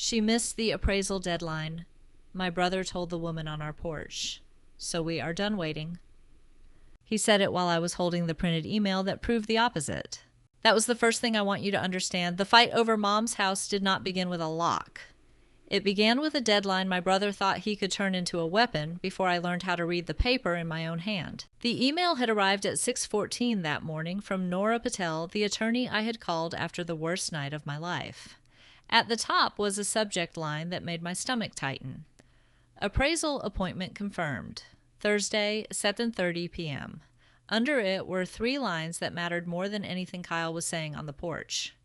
She missed the appraisal deadline. My brother told the woman on our porch. So we are done waiting. He said it while I was holding the printed email that proved the opposite. That was the first thing I want you to understand. The fight over Mom's house did not begin with a lock. It began with a deadline my brother thought he could turn into a weapon before I learned how to read the paper in my own hand. The email had arrived at 6:14 that morning from Nora Patel, the attorney I had called after the worst night of my life. At the top was a subject line that made my stomach tighten. Appraisal appointment confirmed. Thursday, 7:30 p.m. Under it were 3 lines that mattered more than anything Kyle was saying on the porch.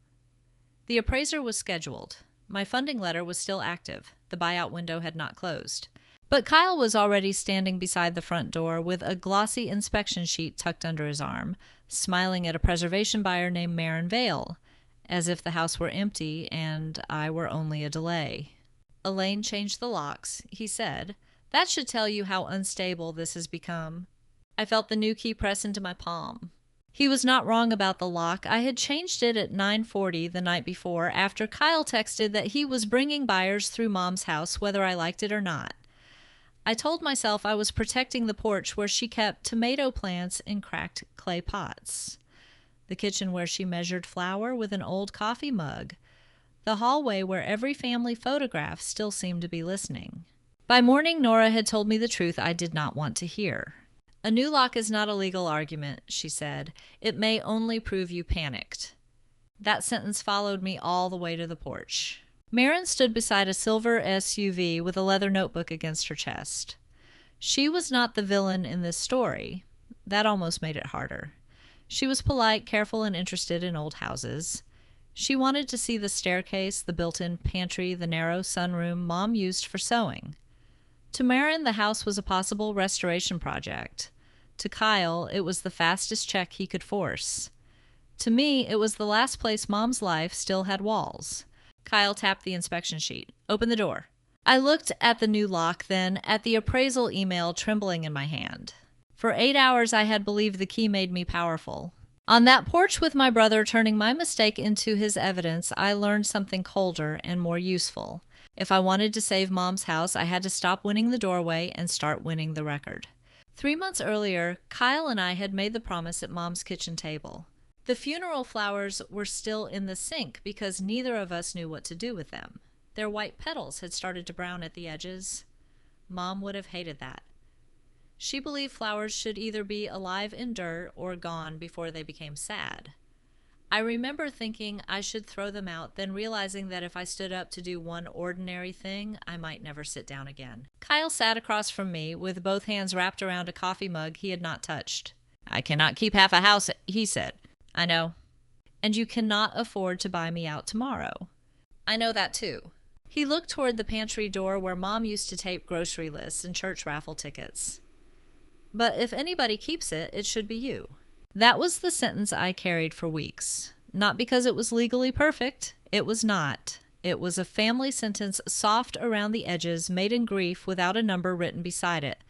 The appraiser was scheduled. My funding letter was still active. The buyout window had not closed. But Kyle was already standing beside the front door with a glossy inspection sheet tucked under his arm, smiling at a preservation buyer named Marin Vale, as if the house were empty and I were only a delay. Elaine changed the locks, he said. That should tell you how unstable this has become. I felt the new key press into my palm. He was not wrong about the lock. I had changed it at 9:40 the night before after Kyle texted that he was bringing buyers through Mom's house whether I liked it or not. I told myself I was protecting the porch where she kept tomato plants in cracked clay pots, the kitchen where she measured flour with an old coffee mug, the hallway where every family photograph still seemed to be listening. By morning, Nora had told me the truth I did not want to hear. A new lock is not a legal argument, she said. It may only prove you panicked. That sentence followed me all the way to the porch. Marin stood beside a silver SUV with a leather notebook against her chest. She was not the villain in this story. That almost made it harder. She was polite, careful, and interested in old houses. She wanted to see the staircase, the built-in pantry, the narrow sunroom Mom used for sewing. To Marin, the house was a possible restoration project. To Kyle, it was the fastest check he could force. To me, it was the last place Mom's life still had walls. Kyle tapped the inspection sheet. Open the door. I looked at the new lock, then at the appraisal email trembling in my hand. For 8 hours I had believed the key made me powerful. On that porch with my brother turning my mistake into his evidence, I learned something colder and more useful. If I wanted to save Mom's house, I had to stop winning the doorway and start winning the record. 3 months earlier, Kyle and I had made the promise at Mom's kitchen table. The funeral flowers were still in the sink because neither of us knew what to do with them. Their white petals had started to brown at the edges. Mom would have hated that. She believed flowers should either be alive in dirt or gone before they became sad. I remember thinking I should throw them out, then realizing that if I stood up to do one ordinary thing, I might never sit down again. Kyle sat across from me with both hands wrapped around a coffee mug he had not touched. I cannot keep half a house, he said. I know. And you cannot afford to buy me out tomorrow. I know that too. He looked toward the pantry door where Mom used to tape grocery lists and church raffle tickets. But if anybody keeps it, it should be you. That was the sentence I carried for weeks. Not because it was legally perfect. It was not. It was a family sentence soft around the edges, made in grief without a number written beside it.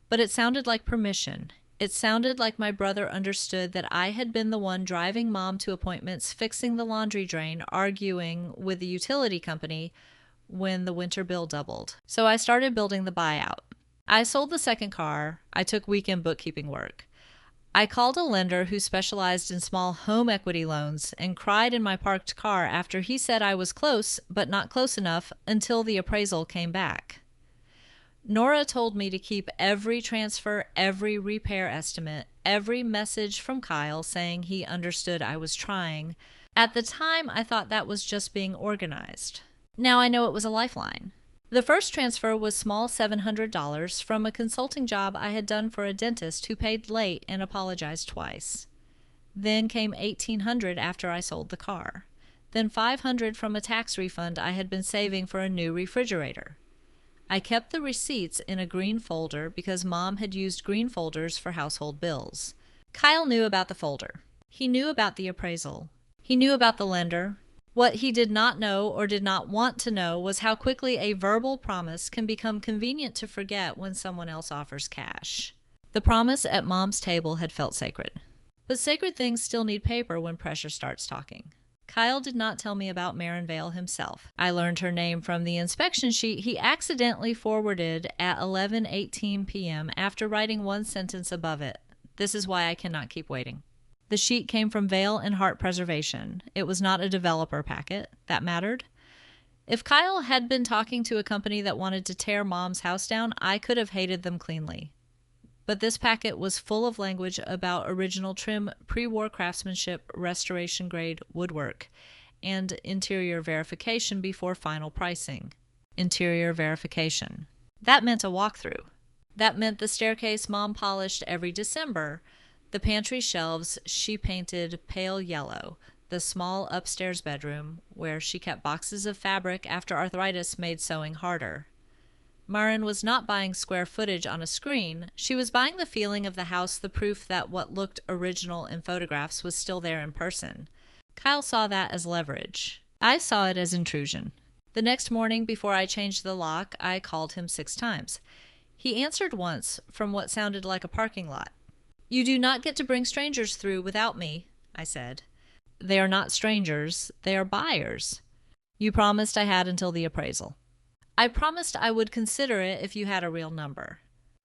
But it sounded like permission. It sounded like my brother understood that I had been the one driving Mom to appointments, fixing the laundry drain, arguing with the utility company when the winter bill doubled. So I started building the buyout. I sold the second car. I took weekend bookkeeping work. I called a lender who specialized in small home equity loans and cried in my parked car after he said I was close, but not close enough until the appraisal came back. Nora told me to keep every transfer, every repair estimate, every message from Kyle saying he understood I was trying. At the time, I thought that was just being organized. Now I know it was a lifeline. The first transfer was small $700 from a consulting job I had done for a dentist who paid late and apologized twice. Then came $1,800 after I sold the car. Then $500 from a tax refund I had been saving for a new refrigerator. I kept the receipts in a green folder because Mom had used green folders for household bills. Kyle knew about the folder. He knew about the appraisal. He knew about the lender. What he did not know or did not want to know was how quickly a verbal promise can become convenient to forget when someone else offers cash. The promise at Mom's table had felt sacred. But sacred things still need paper when pressure starts talking. Kyle did not tell me about Marin Vale himself. I learned her name from the inspection sheet he accidentally forwarded at 11:18 p.m. after writing one sentence above it. This is why I cannot keep waiting. The sheet came from Vale and Heart Preservation. It was not a developer packet. That mattered. If Kyle had been talking to a company that wanted to tear Mom's house down, I could have hated them cleanly. But this packet was full of language about original trim, pre-war craftsmanship, restoration-grade woodwork, and interior verification before final pricing. Interior verification. That meant a walkthrough. That meant the staircase Mom polished every December, the pantry shelves she painted pale yellow, the small upstairs bedroom where she kept boxes of fabric after arthritis made sewing harder. Marin was not buying square footage on a screen. She was buying the feeling of the house, the proof that what looked original in photographs was still there in person. Kyle saw that as leverage. I saw it as intrusion. The next morning, before I changed the lock, I called him 6 times. He answered once from what sounded like a parking lot. "You do not get to bring strangers through without me," I said. "They are not strangers. They are buyers. You promised I had until the appraisal." "I promised I would consider it if you had a real number."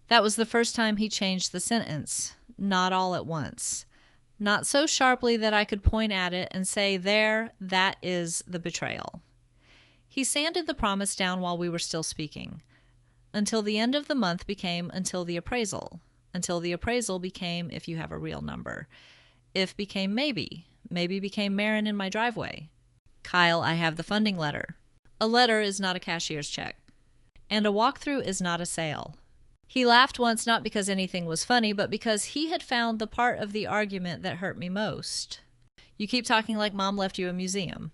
That was the first time he changed the sentence, not all at once. Not so sharply that I could point at it and say, "There, that is the betrayal." He sanded the promise down while we were still speaking. Until the end of the month became until the appraisal. Until the appraisal became if you have a real number. If became maybe. Maybe became Marin in my driveway. "Kyle, I have the funding letter." A letter is not a cashier's check. And a walkthrough is not a sale. He laughed once, not because anything was funny, but because he had found the part of the argument that hurt me most. "You keep talking like Mom left you a museum."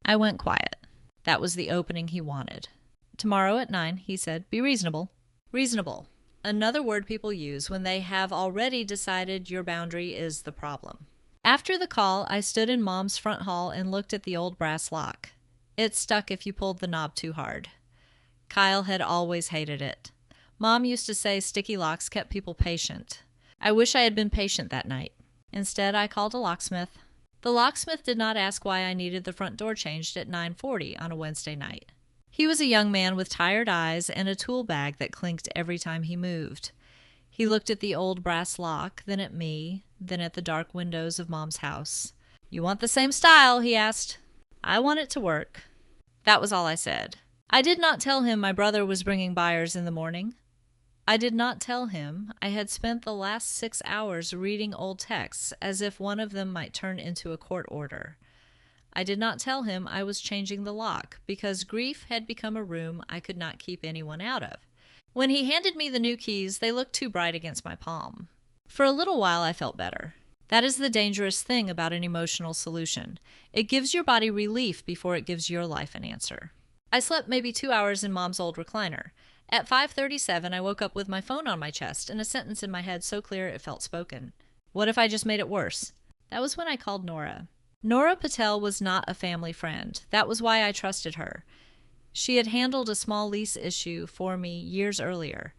I went quiet. That was the opening he wanted. "Tomorrow at 9, he said. "Be reasonable." Reasonable. Another word people use when they have already decided your boundary is the problem. After the call, I stood in Mom's front hall and looked at the old brass lock. It stuck if you pulled the knob too hard. Kyle had always hated it. Mom used to say sticky locks kept people patient. I wish I had been patient that night. Instead, I called a locksmith. The locksmith did not ask why I needed the front door changed at 9:40 on a Wednesday night. He was a young man with tired eyes and a tool bag that clinked every time he moved. He looked at the old brass lock, then at me, then at the dark windows of Mom's house. "You want the same style?" he asked. "I want it to work." That was all I said. I did not tell him my brother was bringing buyers in the morning. I did not tell him I had spent the last 6 hours reading old texts as if one of them might turn into a court order. I did not tell him I was changing the lock because grief had become a room I could not keep anyone out of. When he handed me the new keys, they looked too bright against my palm. For a little while, I felt better. That is the dangerous thing about an emotional solution. It gives your body relief before it gives your life an answer. I slept maybe 2 hours in Mom's old recliner. At 5:37, I woke up with my phone on my chest and a sentence in my head so clear it felt spoken. What if I just made it worse? That was when I called Nora. Nora Patel was not a family friend. That was why I trusted her. She had handled a small lease issue for me years earlier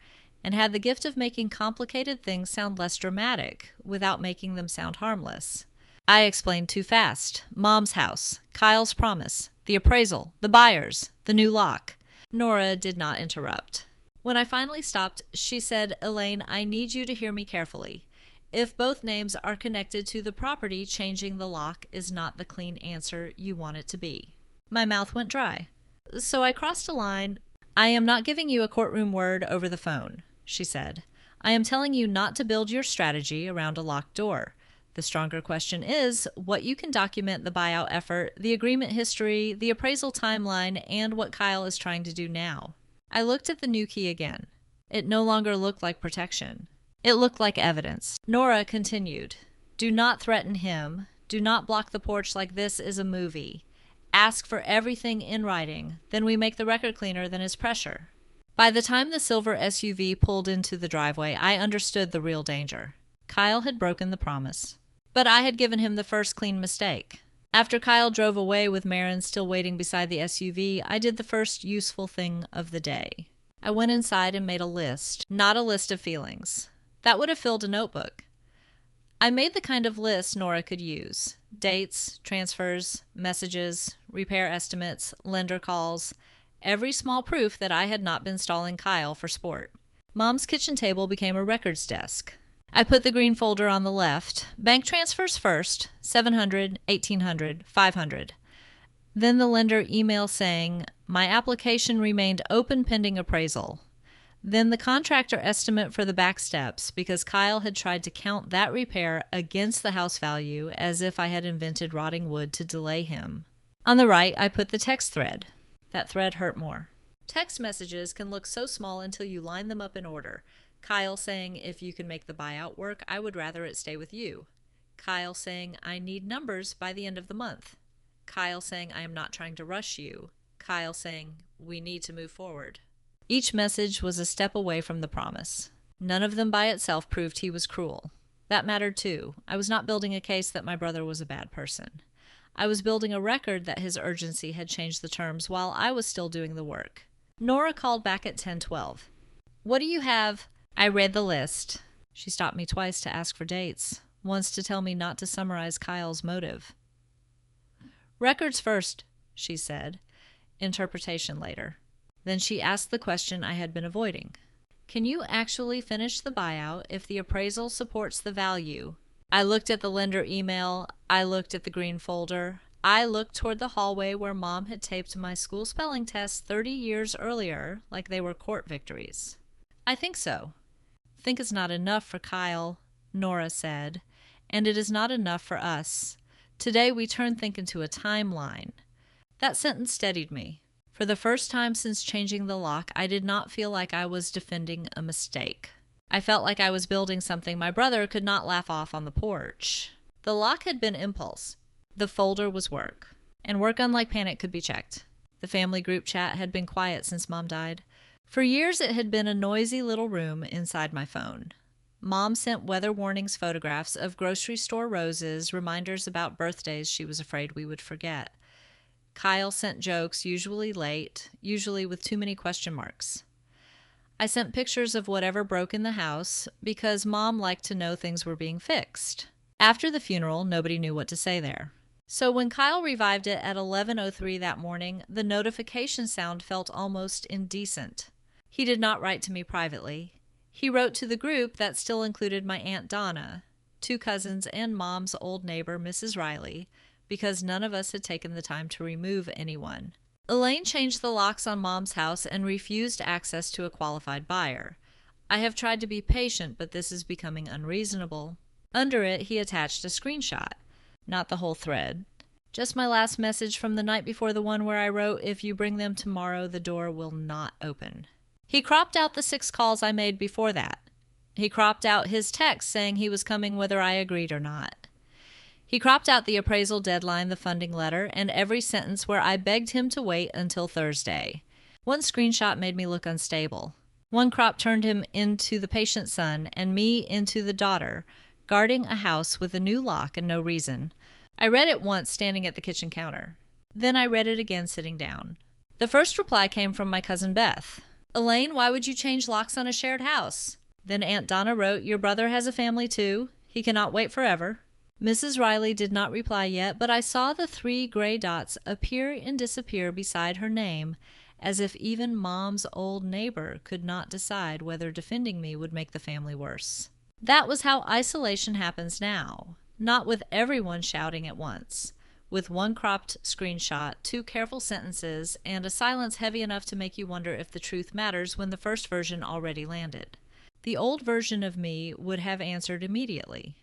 and had the gift of making complicated things sound less dramatic without making them sound harmless. I explained too fast. Mom's house, Kyle's promise, the appraisal, the buyers, the new lock. Nora did not interrupt. When I finally stopped, she said, "Elaine, I need you to hear me carefully. If both names are connected to the property, changing the lock is not the clean answer you want it to be." My mouth went dry. So I crossed a line. "I am not giving you a courtroom word over the phone," she said. "I am telling you not to build your strategy around a locked door. The stronger question is what you can document the buyout effort, the agreement history, the appraisal timeline, and what Kyle is trying to do now." I looked at the new key again. It no longer looked like protection. It looked like evidence. Nora continued, "Do not threaten him. Do not block the porch like this is a movie. Ask for everything in writing. Then we make the record cleaner than his pressure." By the time the silver SUV pulled into the driveway, I understood the real danger. Kyle had broken the promise. But I had given him the first clean mistake. After Kyle drove away with Marin still waiting beside the SUV, I did the first useful thing of the day. I went inside and made a list, not a list of feelings. That would have filled a notebook. I made the kind of list Nora could use: dates, transfers, messages, repair estimates, lender calls, every small proof that I had not been stalling Kyle for sport. Mom's kitchen table became a records desk. I put the green folder on the left. Bank transfers first, $700, $1,800, $500. Then the lender email saying, my application remained open pending appraisal. Then the contractor estimate for the back steps, because Kyle had tried to count that repair against the house value as if I had invented rotting wood to delay him. On the right, I put the text thread. That thread hurt more. Text messages can look so small until you line them up in order. Kyle saying, if you can make the buyout work, I would rather it stay with you. Kyle saying, I need numbers by the end of the month. Kyle saying, I am not trying to rush you. Kyle saying, we need to move forward. Each message was a step away from the promise. None of them by itself proved he was cruel. That mattered too. I was not building a case that my brother was a bad person. I was building a record that his urgency had changed the terms while I was still doing the work. Nora called back at 10:12. What do you have? I read the list. She stopped me twice to ask for dates, once to tell me not to summarize Kyle's motive. Records first, she said. Interpretation later. Then she asked the question I had been avoiding. Can you actually finish the buyout if the appraisal supports the value? I looked at the lender email. I looked at the green folder. I looked toward the hallway where Mom had taped my school spelling tests 30 years earlier like they were court victories. I think so. Think is not enough for Kyle, Nora said, and it is not enough for us. Today we turn think into a timeline. That sentence steadied me. For the first time since changing the lock, I did not feel like I was defending a mistake. I felt like I was building something my brother could not laugh off on the porch. The lock had been impulse. The folder was work. And work unlike panic could be checked. The family group chat had been quiet since Mom died. For years it had been a noisy little room inside my phone. Mom sent weather warnings photographs of grocery store roses, reminders about birthdays she was afraid we would forget. Kyle sent jokes, usually late, usually with too many question marks. I sent pictures of whatever broke in the house because Mom liked to know things were being fixed. After the funeral, nobody knew what to say there. So when Kyle revived it at 11:03 that morning, the notification sound felt almost indecent. He did not write to me privately. He wrote to the group that still included my Aunt Donna, 2 cousins, and Mom's old neighbor, Mrs. Riley, because none of us had taken the time to remove anyone. Elaine changed the locks on Mom's house and refused access to a qualified buyer. I have tried to be patient, but this is becoming unreasonable. Under it, he attached a screenshot. Not the whole thread. Just my last message from the night before the one where I wrote, if you bring them tomorrow, the door will not open. He cropped out the 6 calls I made before that. He cropped out his text saying he was coming whether I agreed or not. He cropped out the appraisal deadline, the funding letter, and every sentence where I begged him to wait until Thursday. One screenshot made me look unstable. One crop turned him into the patient son and me into the daughter, guarding a house with a new lock and no reason. I read it once standing at the kitchen counter. Then I read it again sitting down. The first reply came from my cousin Beth. Elaine, why would you change locks on a shared house? Then Aunt Donna wrote, your brother has a family too. He cannot wait forever. Mrs. Riley did not reply yet, but I saw the 3 gray dots appear and disappear beside her name, as if even Mom's old neighbor could not decide whether defending me would make the family worse. That was how isolation happens now, not with everyone shouting at once, with one cropped screenshot, 2 careful sentences, and a silence heavy enough to make you wonder if the truth matters when the first version already landed. The old version of me would have answered immediately.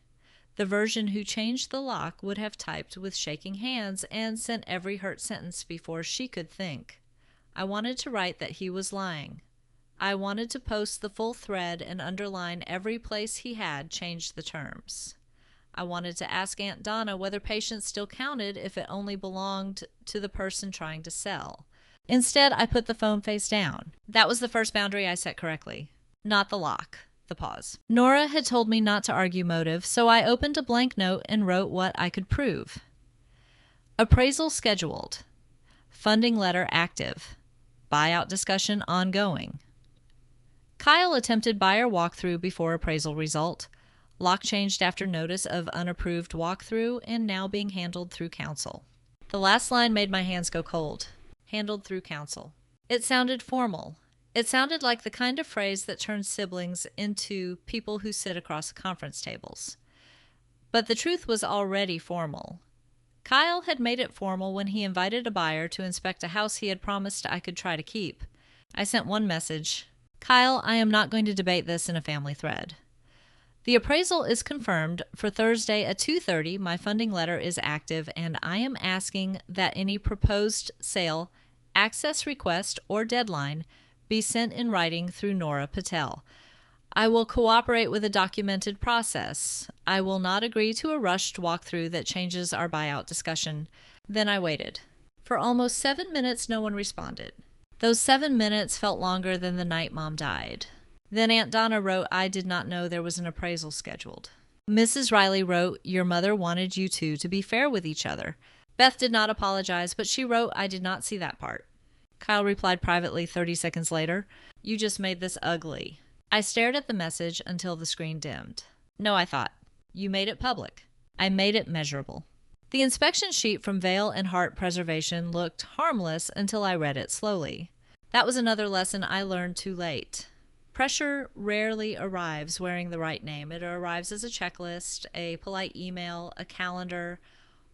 The version who changed the lock would have typed with shaking hands and sent every hurt sentence before she could think. I wanted to write that he was lying. I wanted to post the full thread and underline every place he had changed the terms. I wanted to ask Aunt Donna whether patience still counted if it only belonged to the person trying to sell. Instead, I put the phone face down. That was the first boundary I set correctly. Not the lock. The pause. Nora had told me not to argue motive, so I opened a blank note and wrote what I could prove. Appraisal scheduled. Funding letter active. Buyout discussion ongoing. Kyle attempted buyer walkthrough before appraisal result. Lock changed after notice of unapproved walkthrough and now being handled through counsel. The last line made my hands go cold. Handled through counsel. It sounded formal. It sounded like the kind of phrase that turns siblings into people who sit across conference tables. But the truth was already formal. Kyle had made it formal when he invited a buyer to inspect a house he had promised I could try to keep. I sent one message. Kyle, I am not going to debate this in a family thread. The appraisal is confirmed for Thursday at 2:30. My funding letter is active, and I am asking that any proposed sale, access request, or deadline be sent in writing through Nora Patel. I will cooperate with a documented process. I will not agree to a rushed walkthrough that changes our buyout discussion. Then I waited. For almost 7 minutes, no one responded. Those 7 minutes felt longer than the night Mom died. Then Aunt Donna wrote, I did not know there was an appraisal scheduled. Mrs. Riley wrote, your mother wanted you two to be fair with each other. Beth did not apologize, but she wrote, I did not see that part. Kyle replied privately 30 seconds later, you just made this ugly. I stared at the message until the screen dimmed. No, I thought. You made it public. I made it measurable. The inspection sheet from Veil and Heart Preservation looked harmless until I read it slowly. That was another lesson I learned too late. Pressure rarely arrives wearing the right name. It arrives as a checklist, a polite email, a calendar,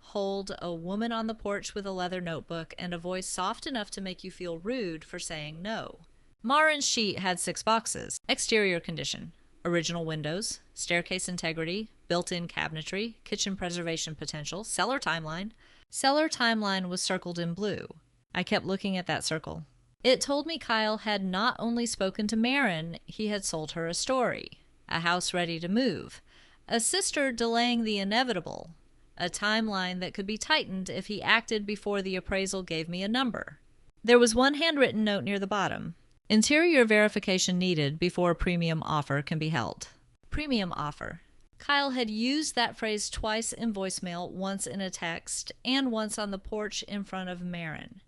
hold a woman on the porch with a leather notebook, and a voice soft enough to make you feel rude for saying no. Marin's sheet had 6 boxes. Exterior condition, original windows, staircase integrity, built-in cabinetry, kitchen preservation potential, cellar timeline. Cellar timeline was circled in blue. I kept looking at that circle. It told me Kyle had not only spoken to Marin, he had sold her a story, a house ready to move, a sister delaying the inevitable, a timeline that could be tightened if he acted before the appraisal gave me a number. There was one handwritten note near the bottom. Interior verification needed before premium offer can be held. Premium offer. Kyle had used that phrase twice in voicemail, once in a text, and once on the porch in front of Marin.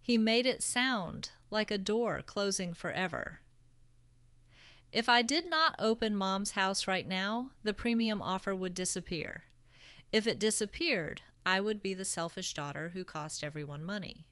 He made it sound like a door closing forever. If I did not open Mom's house right now, the premium offer would disappear. If it disappeared, I would be the selfish daughter who cost everyone money.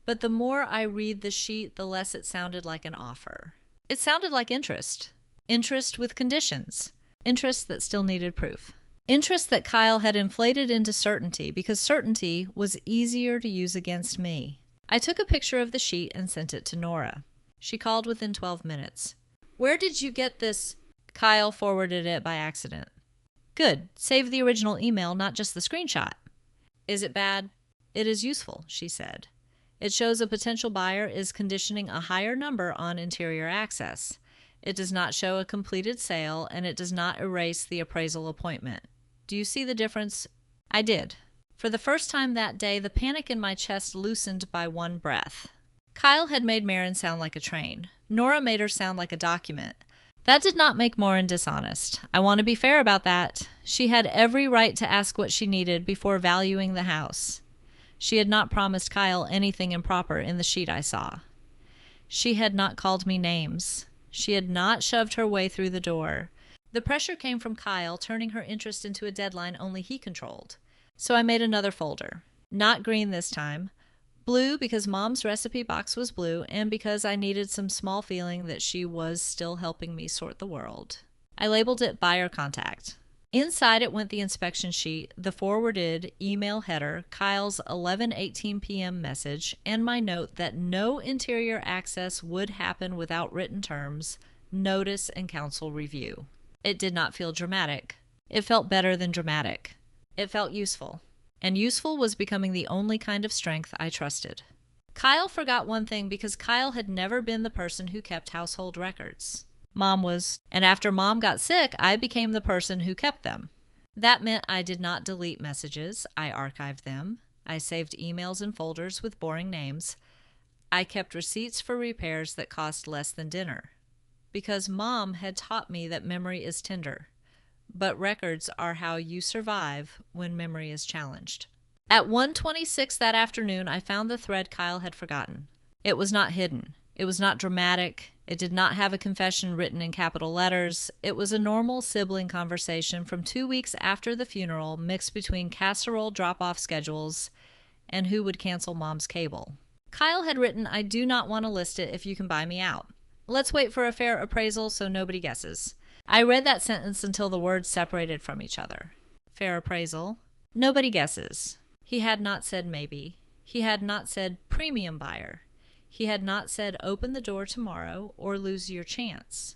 But the more I read the sheet, the less it sounded like an offer. It sounded like interest. Interest with conditions. Interest that still needed proof. Interest that Kyle had inflated into certainty because certainty was easier to use against me. I took a picture of the sheet and sent it to Nora. She called within 12 minutes. Where did you get this? Kyle forwarded it by accident. Good. Save the original email, not just the screenshot. Is it bad? It is useful, she said. It shows a potential buyer is conditioning a higher number on interior access. It does not show a completed sale, and it does not erase the appraisal appointment. Do you see the difference? I did. For the first time that day, the panic in my chest loosened by one breath. Kyle had made Marin sound like a train. Nora made her sound like a document. That did not make Marin dishonest. I want to be fair about that. She had every right to ask what she needed before valuing the house. She had not promised Kyle anything improper in the sheet I saw. She had not called me names. She had not shoved her way through the door. The pressure came from Kyle, turning her interest into a deadline only he controlled. So I made another folder. Not green this time. Blue because Mom's recipe box was blue and because I needed some small feeling that she was still helping me sort the world. I labeled it buyer contact. Inside it went the inspection sheet, the forwarded email header, Kyle's 11:18 p.m. message, and my note that no interior access would happen without written terms, notice, and counsel review. It did not feel dramatic. It felt better than dramatic. It felt useful. And useful was becoming the only kind of strength I trusted. Kyle forgot one thing because Kyle had never been the person who kept household records. Mom was, and after Mom got sick, I became the person who kept them. That meant I did not delete messages. I archived them. I saved emails in folders with boring names. I kept receipts for repairs that cost less than dinner. Because Mom had taught me that memory is tender. But records are how you survive when memory is challenged. At 1:26 that afternoon, I found the thread Kyle had forgotten. It was not hidden. It was not dramatic. It did not have a confession written in capital letters. It was a normal sibling conversation from 2 weeks after the funeral, mixed between casserole drop-off schedules and who would cancel Mom's cable. Kyle had written, "I do not want to list it if you can buy me out. Let's wait for a fair appraisal so nobody guesses." I read that sentence until the words separated from each other. Fair appraisal. Nobody guesses. He had not said maybe. He had not said premium buyer. He had not said open the door tomorrow or lose your chance.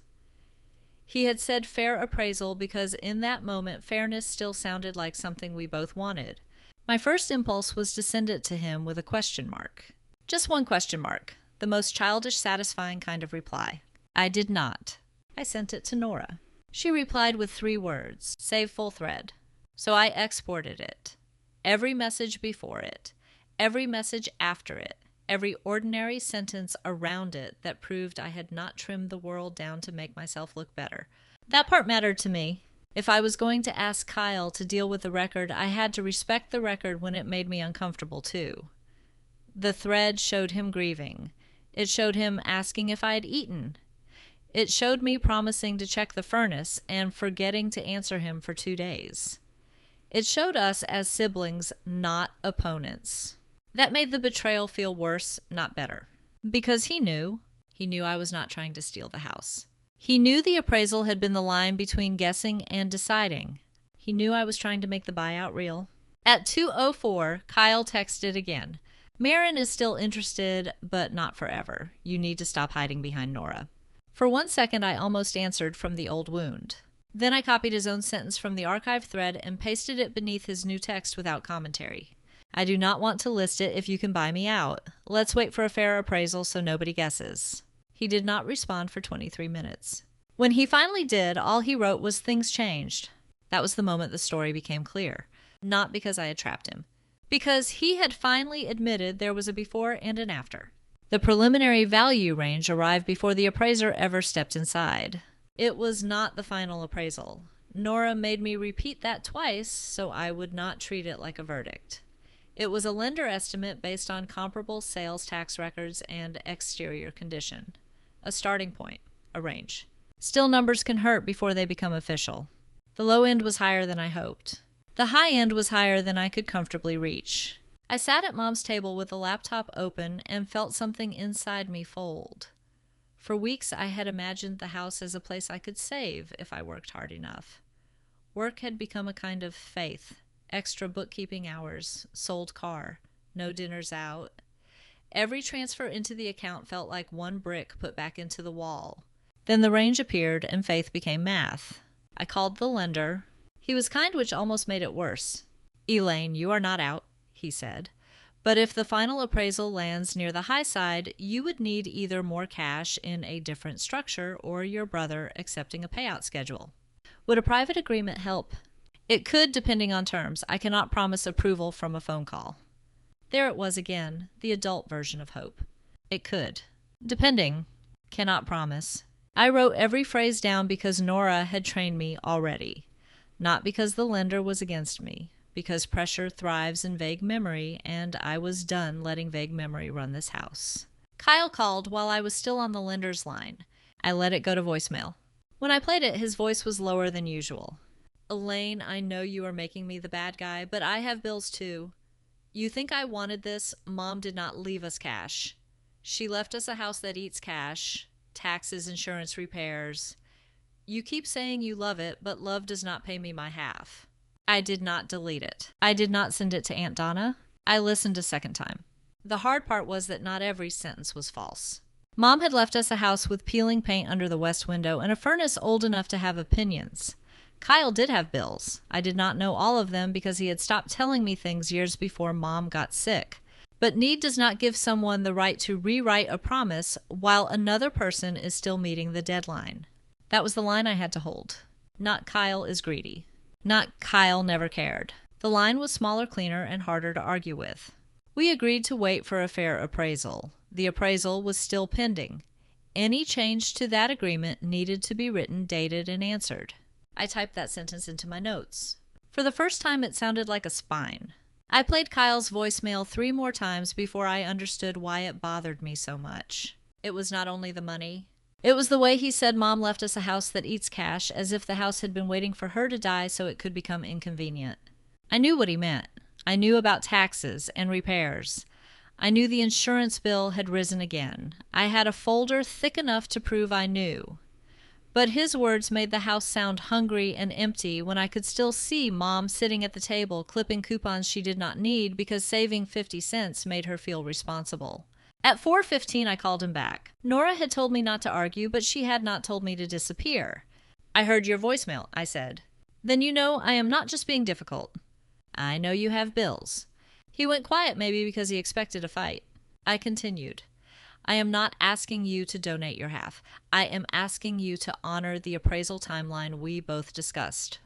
He had said fair appraisal because in that moment fairness still sounded like something we both wanted. My first impulse was to send it to him with a question mark. Just one question mark, the most childish, satisfying kind of reply. I did not. I sent it to Nora. She replied with 3 words, save full thread. So I exported it. Every message before it, every message after it, every ordinary sentence around it that proved I had not trimmed the world down to make myself look better. That part mattered to me. If I was going to ask Kyle to deal with the record, I had to respect the record when it made me uncomfortable too. The thread showed him grieving. It showed him asking if I had eaten. It showed me promising to check the furnace and forgetting to answer him for 2 days. It showed us as siblings, not opponents. That made the betrayal feel worse, not better. Because he knew I was not trying to steal the house. He knew the appraisal had been the line between guessing and deciding. He knew I was trying to make the buyout real. At 2:04, Kyle texted again. Marin is still interested, but not forever. You need to stop hiding behind Nora. For 1 second, I almost answered from the old wound. Then I copied his own sentence from the archive thread and pasted it beneath his new text without commentary. I do not want to list it if you can buy me out. Let's wait for a fair appraisal so nobody guesses. He did not respond for 23 minutes. When he finally did, all he wrote was things changed. That was the moment the story became clear. Not because I had trapped him. Because he had finally admitted there was a before and an after. The preliminary value range arrived before the appraiser ever stepped inside. It was not the final appraisal. Nora made me repeat that twice so I would not treat it like a verdict. It was a lender estimate based on comparable sales tax records and exterior condition. A starting point, a range. Still, numbers can hurt before they become official. The low end was higher than I hoped. The high end was higher than I could comfortably reach. I sat at Mom's table with the laptop open and felt something inside me fold. For weeks I had imagined the house as a place I could save if I worked hard enough. Work had become a kind of faith. Extra bookkeeping hours, sold car, no dinners out. Every transfer into the account felt like one brick put back into the wall. Then the range appeared and faith became math. I called the lender. He was kind, which almost made it worse. Elaine, you are not out, he said. But if the final appraisal lands near the high side, you would need either more cash in a different structure or your brother accepting a payout schedule. Would a private agreement help? It could, depending on terms. I cannot promise approval from a phone call. There it was again, the adult version of hope. It could. Depending. Cannot promise. I wrote every phrase down because Nora had trained me already. Not because the lender was against me. Because pressure thrives in vague memory, and I was done letting vague memory run this house. Kyle called while I was still on the lender's line. I let it go to voicemail. When I played it, his voice was lower than usual. Elaine, I know you are making me the bad guy, but I have bills too. You think I wanted this? Mom did not leave us cash. She left us a house that eats cash, taxes, insurance, repairs. You keep saying you love it, but love does not pay me my half. I did not delete it. I did not send it to Aunt Donna. I listened a second time. The hard part was that not every sentence was false. Mom had left us a house with peeling paint under the west window and a furnace old enough to have opinions. Kyle did have bills. I did not know all of them because he had stopped telling me things years before Mom got sick. But need does not give someone the right to rewrite a promise while another person is still meeting the deadline. That was the line I had to hold. Not Kyle is greedy. Not Kyle never cared. The line was smaller, cleaner, and harder to argue with. We agreed to wait for a fair appraisal. The appraisal was still pending. Any change to that agreement needed to be written, dated, and answered. I typed that sentence into my notes. For the first time, it sounded like a spine. I played Kyle's voicemail 3 more times before I understood why it bothered me so much. It was not only the money. It was the way he said Mom left us a house that eats cash, as if the house had been waiting for her to die so it could become inconvenient. I knew what he meant. I knew about taxes and repairs. I knew the insurance bill had risen again. I had a folder thick enough to prove I knew. But his words made the house sound hungry and empty when I could still see Mom sitting at the table clipping coupons she did not need because saving 50 cents made her feel responsible. At 4:15, I called him back. Nora had told me not to argue, but she had not told me to disappear. "I heard your voicemail," I said. "Then you know I am not just being difficult. I know you have bills." He went quiet, maybe because he expected a fight. I continued. "I am not asking you to donate your half. I am asking you to honor the appraisal timeline we both discussed."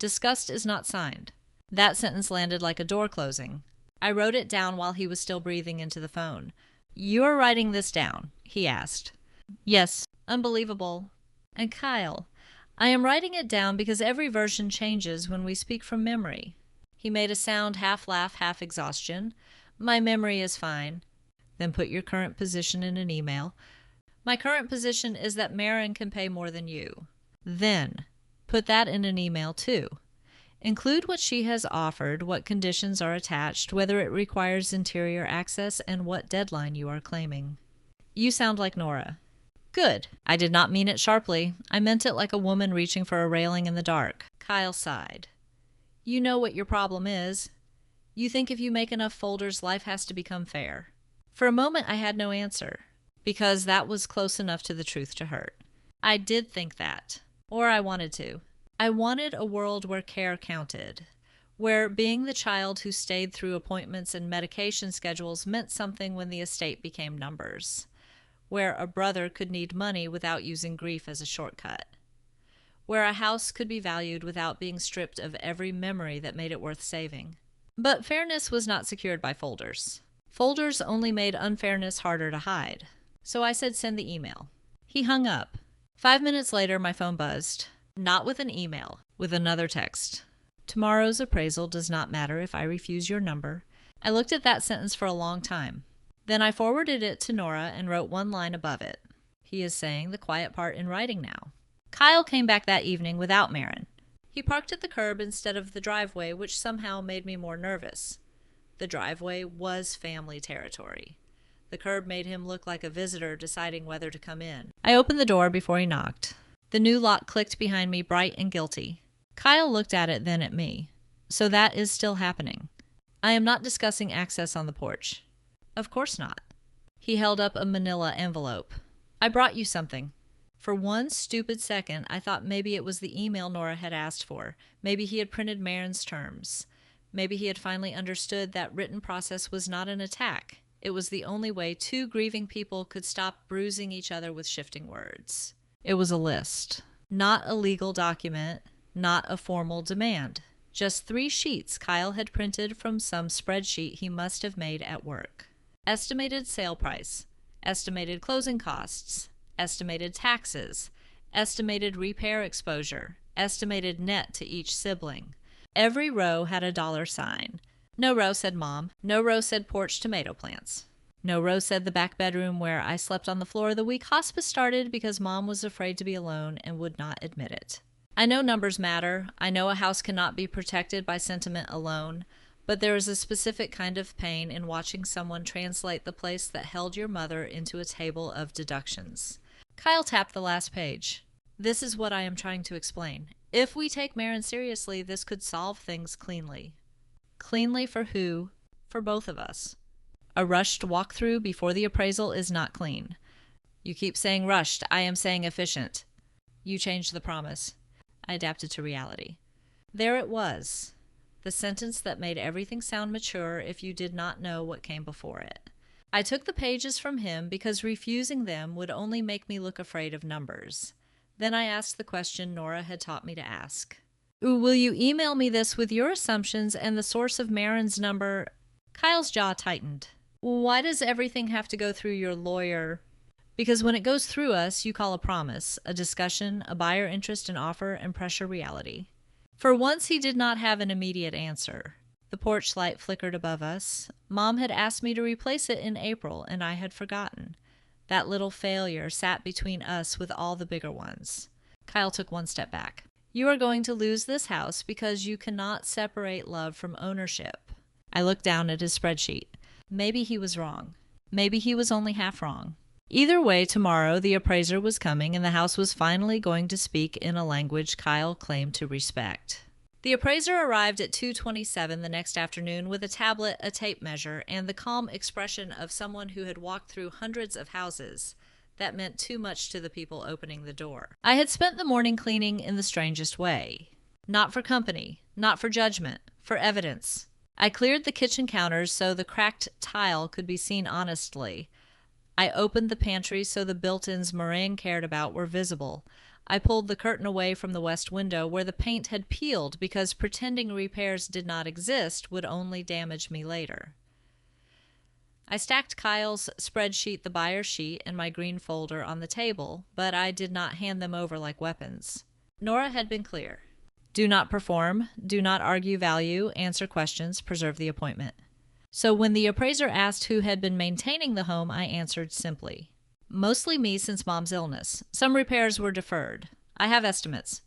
Discussed is not signed. That sentence landed like a door closing. I wrote it down while he was still breathing into the phone. "You are writing this down?" he asked. "Yes." Unbelievable. "And Kyle, I am writing it down because every version changes when we speak from memory." He made a sound, half laugh, half exhaustion. "My memory is fine." "Then put your current position in an email." "My current position is that Marin can pay more than you." "Then put that in an email too. Include what she has offered, what conditions are attached, whether it requires interior access, and what deadline you are claiming." "You sound like Nora." "Good." I did not mean it sharply. I meant it like a woman reaching for a railing in the dark. Kyle sighed. "You know what your problem is. You think if you make enough folders, life has to become fair." For a moment, I had no answer, because that was close enough to the truth to hurt. I did think that, or I wanted to. I wanted a world where care counted, where being the child who stayed through appointments and medication schedules meant something when the estate became numbers, where a brother could need money without using grief as a shortcut, where a house could be valued without being stripped of every memory that made it worth saving. But fairness was not secured by folders. Folders only made unfairness harder to hide. So I said send the email. He hung up. 5 minutes later, my phone buzzed. Not with an email, with another text. "Tomorrow's appraisal does not matter if I refuse your number." I looked at that sentence for a long time. Then I forwarded it to Nora and wrote one line above it. He is saying the quiet part in writing now. Kyle came back that evening without Marin. He parked at the curb instead of the driveway, which somehow made me more nervous. The driveway was family territory. The curb made him look like a visitor deciding whether to come in. I opened the door before he knocked. The new lock clicked behind me, bright and guilty. Kyle looked at it, then at me. "So that is still happening." "I am not discussing access on the porch." "Of course not." He held up a manila envelope. "I brought you something." For one stupid second, I thought maybe it was the email Nora had asked for. Maybe he had printed Marin's terms. Maybe he had finally understood that written process was not an attack. It was the only way two grieving people could stop bruising each other with shifting words. It was a list. Not a legal document, not a formal demand. Just 3 sheets Kyle had printed from some spreadsheet he must have made at work. Estimated sale price, estimated closing costs, estimated taxes, estimated repair exposure, estimated net to each sibling. Every row had a dollar sign. No row said Mom. No row said porch tomato plants. No row said the back bedroom where I slept on the floor the week hospice started because Mom was afraid to be alone and would not admit it. I know numbers matter. I know a house cannot be protected by sentiment alone, but there is a specific kind of pain in watching someone translate the place that held your mother into a table of deductions. Kyle tapped the last page. "This is what I am trying to explain. If we take Marin seriously, this could solve things cleanly." Cleanly for who? For both of us. A rushed walkthrough before the appraisal is not clean. You keep saying rushed. I am saying efficient. You changed the promise. I adapted to reality. There it was. The sentence that made everything sound mature if you did not know what came before it. I took the pages from him because refusing them would only make me look afraid of numbers. Then I asked the question Nora had taught me to ask. "Will you email me this with your assumptions and the source of Marin's number?" Kyle's jaw tightened. "Why does everything have to go through your lawyer?" "Because when it goes through us, you call a promise, a discussion, a buyer interest and offer, and pressure reality." For once he did not have an immediate answer. The porch light flickered above us. Mom had asked me to replace it in April, and I had forgotten. That little failure sat between us with all the bigger ones. Kyle took one step back. You are going to lose this house because you cannot separate love from ownership. I looked down at his spreadsheet. Maybe he was wrong. Maybe he was only half wrong. Either way, tomorrow the appraiser was coming and the house was finally going to speak in a language Kyle claimed to respect. The appraiser arrived at 2:27 the next afternoon with a tablet, a tape measure, and the calm expression of someone who had walked through hundreds of houses. That meant too much to the people opening the door. I had spent the morning cleaning in the strangest way. Not for company, not for judgment, for evidence. I cleared the kitchen counters so the cracked tile could be seen honestly. I opened the pantry so the built-ins Moraine cared about were visible. I pulled the curtain away from the west window where the paint had peeled because pretending repairs did not exist would only damage me later. I stacked Kyle's spreadsheet, the buyer sheet, and my green folder on the table, but I did not hand them over like weapons. Nora had been clear. Do not perform, do not argue value, answer questions, preserve the appointment. So when the appraiser asked who had been maintaining the home, I answered simply. Mostly me since Mom's illness. Some repairs were deferred. I have estimates.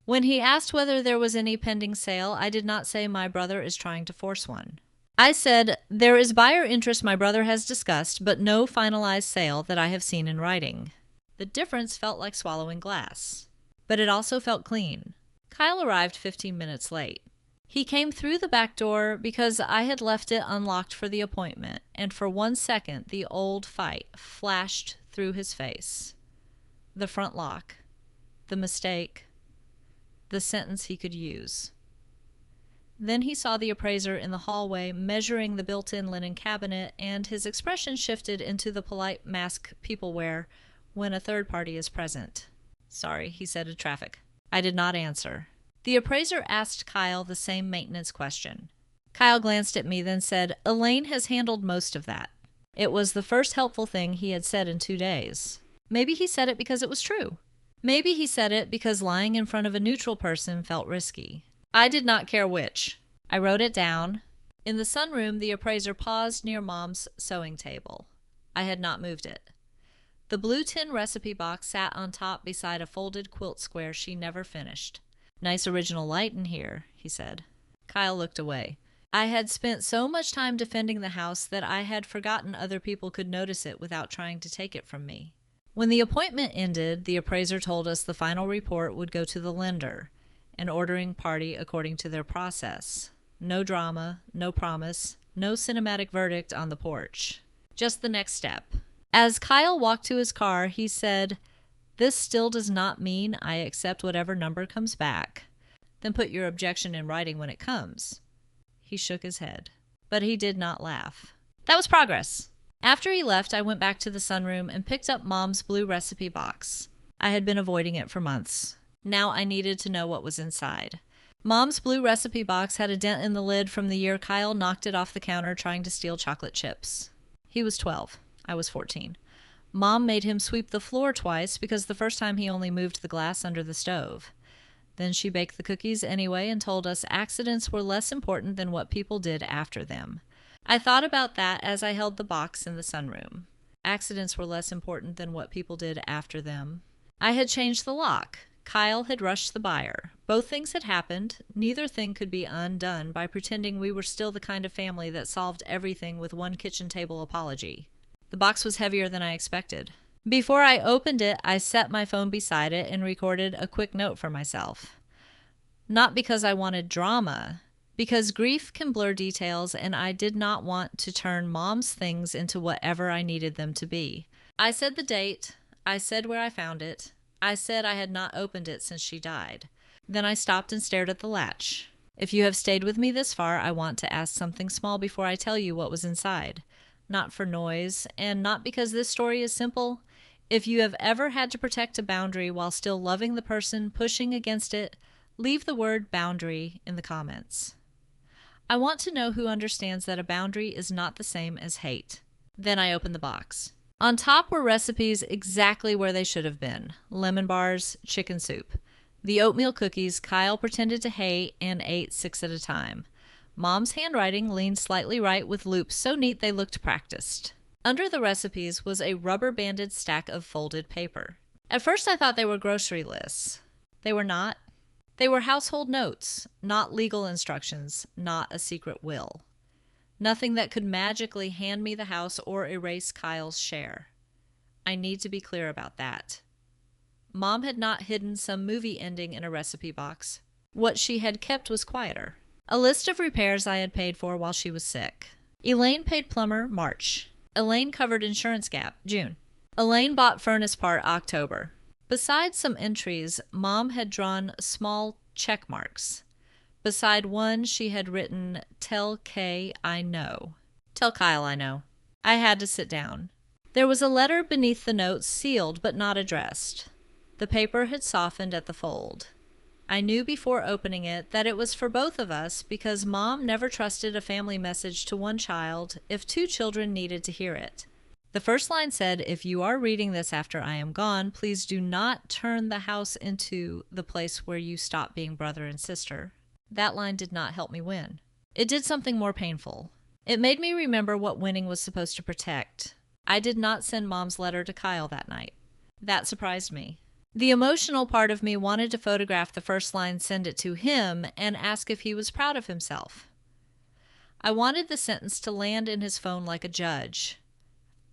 When he asked whether there was any pending sale, I did not say my brother is trying to force one. I said, there is buyer interest my brother has discussed, but no finalized sale that I have seen in writing. The difference felt like swallowing glass. But it also felt clean. Kyle arrived 15 minutes late. He came through the back door because I had left it unlocked for the appointment, and for 1 second the old fight flashed through his face. The front lock, the mistake, the sentence he could use. Then he saw the appraiser in the hallway measuring the built-in linen cabinet, and his expression shifted into the polite mask people wear when a third party is present. Sorry, he said to traffic. I did not answer. The appraiser asked Kyle the same maintenance question. Kyle glanced at me, then said, Elaine has handled most of that. It was the first helpful thing he had said in 2 days. Maybe he said it because it was true. Maybe he said it because lying in front of a neutral person felt risky. I did not care which. I wrote it down. In the sunroom, the appraiser paused near Mom's sewing table. I had not moved it. The blue tin recipe box sat on top beside a folded quilt square she never finished. Nice original light in here, he said. Kyle looked away. I had spent so much time defending the house that I had forgotten other people could notice it without trying to take it from me. When the appointment ended, the appraiser told us the final report would go to the lender, an ordering party according to their process. No drama, no promise, no cinematic verdict on the porch. Just the next step. As Kyle walked to his car, he said, This still does not mean I accept whatever number comes back. Then put your objection in writing when it comes. He shook his head, but he did not laugh. That was progress. After he left, I went back to the sunroom and picked up Mom's blue recipe box. I had been avoiding it for months. Now I needed to know what was inside. Mom's blue recipe box had a dent in the lid from the year Kyle knocked it off the counter trying to steal chocolate chips. He was 12. I was 14. Mom made him sweep the floor twice because the first time he only moved the glass under the stove. Then she baked the cookies anyway and told us accidents were less important than what people did after them. I thought about that as I held the box in the sunroom. Accidents were less important than what people did after them. I had changed the lock. Kyle had rushed the buyer. Both things had happened. Neither thing could be undone by pretending we were still the kind of family that solved everything with one kitchen table apology. The box was heavier than I expected. Before I opened it, I set my phone beside it and recorded a quick note for myself. Not because I wanted drama, because grief can blur details and I did not want to turn Mom's things into whatever I needed them to be. I said the date. I said where I found it. I said I had not opened it since she died. Then I stopped and stared at the latch. If you have stayed with me this far, I want to ask something small before I tell you what was inside. Not for noise, and not because this story is simple. If you have ever had to protect a boundary while still loving the person pushing against it, leave the word boundary in the comments. I want to know who understands that a boundary is not the same as hate. Then I opened the box. On top were recipes exactly where they should have been. Lemon bars, chicken soup. The oatmeal cookies Kyle pretended to hate and ate 6 at a time. Mom's handwriting leaned slightly right with loops so neat they looked practiced. Under the recipes was a rubber-banded stack of folded paper. At first I thought they were grocery lists. They were not. They were household notes, not legal instructions, not a secret will. Nothing that could magically hand me the house or erase Kyle's share. I need to be clear about that. Mom had not hidden some movie ending in a recipe box. What she had kept was quieter. A list of repairs I had paid for while she was sick. Elaine paid plumber, March. Elaine covered insurance gap, June. Elaine bought furnace part, October. Besides some entries, Mom had drawn small check marks. Beside one, she had written, "Tell Kay I know." Tell Kyle I know. I had to sit down. There was a letter beneath the note, sealed but not addressed. The paper had softened at the fold. I knew before opening it that it was for both of us because Mom never trusted a family message to one child if two children needed to hear it. The first line said, "If you are reading this after I am gone, please do not turn the house into the place where you stop being brother and sister." That line did not help me win. It did something more painful. It made me remember what winning was supposed to protect. I did not send Mom's letter to Kyle that night. That surprised me. The emotional part of me wanted to photograph the first line, send it to him, and ask if he was proud of himself. I wanted the sentence to land in his phone like a judge.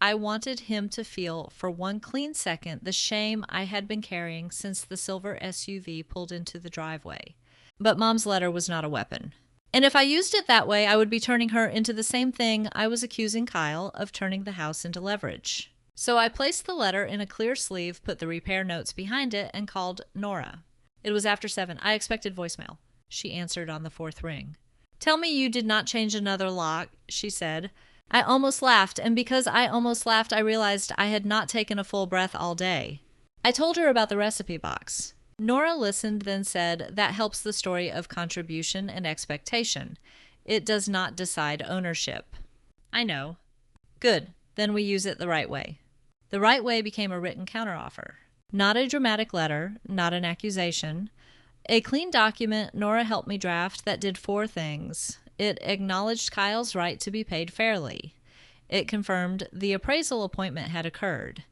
I wanted him to feel, for one clean second, the shame I had been carrying since the silver SUV pulled into the driveway. But Mom's letter was not a weapon. And if I used it that way, I would be turning her into the same thing I was accusing Kyle of turning the house into leverage. So I placed the letter in a clear sleeve, put the repair notes behind it, and called Nora. It was after 7. I expected voicemail. She answered on the 4th ring. "Tell me you did not change another lock," she said. I almost laughed, and because I almost laughed, I realized I had not taken a full breath all day. I told her about the recipe box. Nora listened, then said, "That helps the story of contribution and expectation. It does not decide ownership." I know. Good. Then we use it the right way. The right way became a written counteroffer. Not a dramatic letter, not an accusation. A clean document Nora helped me draft that did 4 things. It acknowledged Kyle's right to be paid fairly. It confirmed the appraisal appointment had occurred.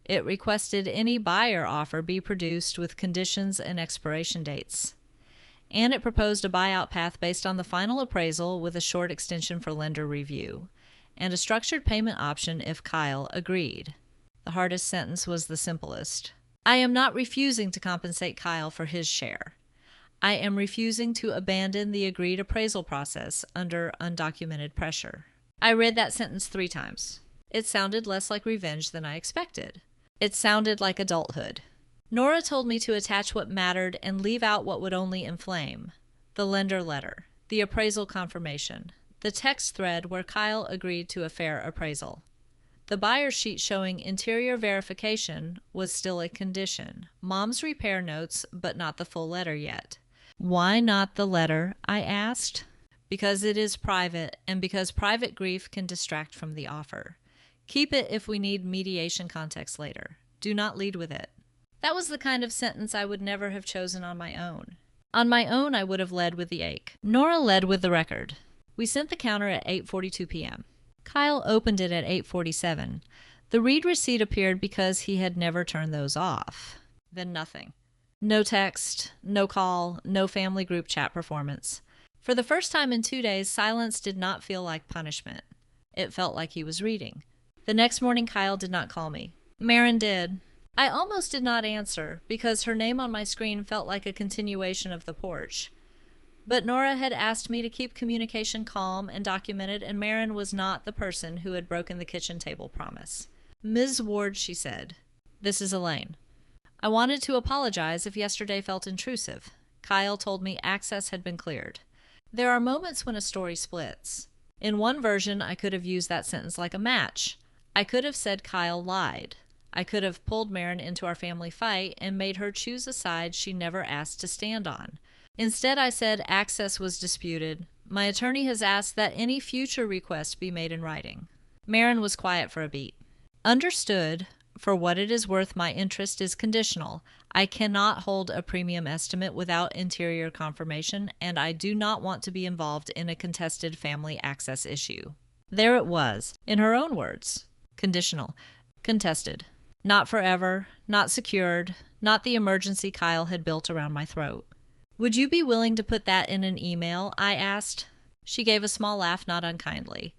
It requested any buyer offer be produced with conditions and expiration dates. And it proposed a buyout path based on the final appraisal with a short extension for lender review, and a structured payment option if Kyle agreed. The hardest sentence was the simplest. I am not refusing to compensate Kyle for his share. I am refusing to abandon the agreed appraisal process under undocumented pressure. I read that sentence 3 times. It sounded less like revenge than I expected. It sounded like adulthood. Nora told me to attach what mattered and leave out what would only inflame. The lender letter, the appraisal confirmation, the text thread where Kyle agreed to a fair appraisal. The buyer sheet showing interior verification was still a condition. Mom's repair notes, but not the full letter yet. Why not the letter? I asked. Because it is private, and because private grief can distract from the offer. Keep it if we need mediation context later. Do not lead with it. That was the kind of sentence I would never have chosen on my own. On my own, I would have led with the ache. Nora led with the record. We sent the counter at 8:42 p.m. Kyle opened it at 8:47. The read receipt appeared because he had never turned those off. Then nothing. No text, no call, no family group chat performance. For the first time in 2 days, silence did not feel like punishment. It felt like he was reading. The next morning, Kyle did not call me. Marin did. I almost did not answer because her name on my screen felt like a continuation of the porch. But Nora had asked me to keep communication calm and documented, and Marin was not the person who had broken the kitchen table promise. "Ms. Ward," she said, "this is Elaine. I wanted to apologize if yesterday felt intrusive. Kyle told me access had been cleared. There are moments when a story splits. In one version, I could have used that sentence like a match. I could have said Kyle lied. I could have pulled Marin into our family fight and made her choose a side she never asked to stand on. Instead, I said access was disputed. My attorney has asked that any future request be made in writing. Marin was quiet for a beat. Understood. For what it is worth, my interest is conditional. I cannot hold a premium estimate without interior confirmation, and I do not want to be involved in a contested family access issue. There it was, in her own words. Conditional. Contested. Not forever, not secured, not the emergency Kyle had built around my throat. Would you be willing to put that in an email? I asked. She gave a small laugh, not unkindly.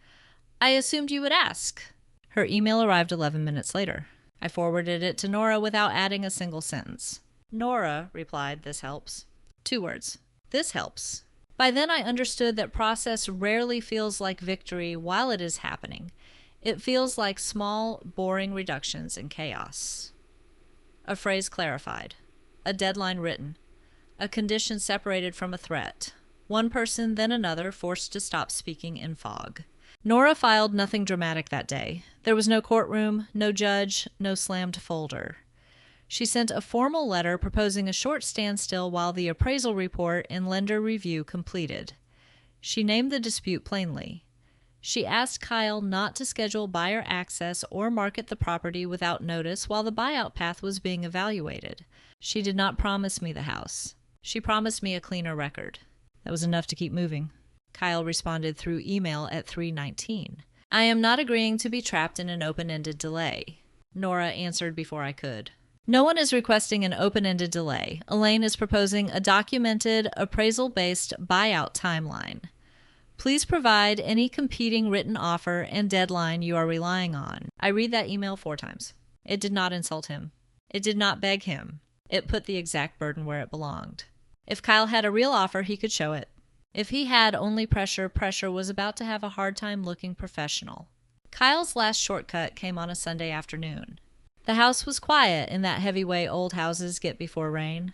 I assumed you would ask. Her email arrived 11 minutes later. I forwarded it to Nora without adding a single sentence. Nora replied, "This helps." 2 words. This helps. By then I understood that process rarely feels like victory while it is happening. It feels like small, boring reductions in chaos. A phrase clarified. A deadline written. A condition separated from a threat. One person, then another, forced to stop speaking in fog. Nora filed nothing dramatic that day. There was no courtroom, no judge, no slammed folder. She sent a formal letter proposing a short standstill while the appraisal report and lender review completed. She named the dispute plainly. She asked Kyle not to schedule buyer access or market the property without notice while the buyout path was being evaluated. She did not promise me the house. She promised me a cleaner record. That was enough to keep moving. Kyle responded through email at 3:19. I am not agreeing to be trapped in an open-ended delay. Nora answered before I could. No one is requesting an open-ended delay. Elaine is proposing a documented, appraisal-based buyout timeline. Please provide any competing written offer and deadline you are relying on. I read that email 4 times. It did not insult him. It did not beg him. It put the exact burden where it belonged. If Kyle had a real offer, he could show it. If he had only pressure, pressure was about to have a hard time looking professional. Kyle's last shortcut came on a Sunday afternoon. The house was quiet in that heavy way old houses get before rain.